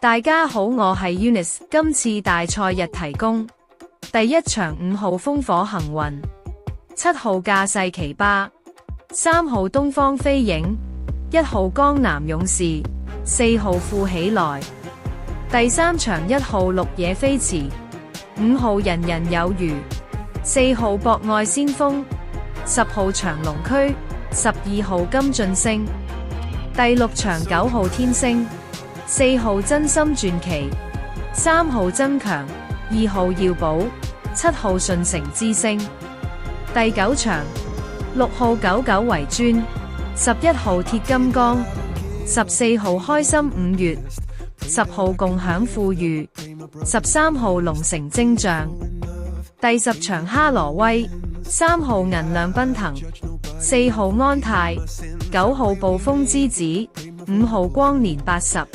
大家好，我係 Eunice， 今次大賽日提供第一場5號烽火行雲、7號架勢奇葩、3號東方飛影、1號江南勇士、4號富起來。第3場1號綠野飛馳、5號人人有餘、4號博愛先鋒、10號長隆區、12號金晉星。第6場9號天星、4號真心傳奇、3號增強、2號耀寶、7號順城之星。第9場6號99為尊、11號鐵金剛、14號開心5月、10號共享富裕、13號龍城精將。第10場哈羅威、3號銀亮奔騰、4號安泰、9號暴風之子、5號光年80。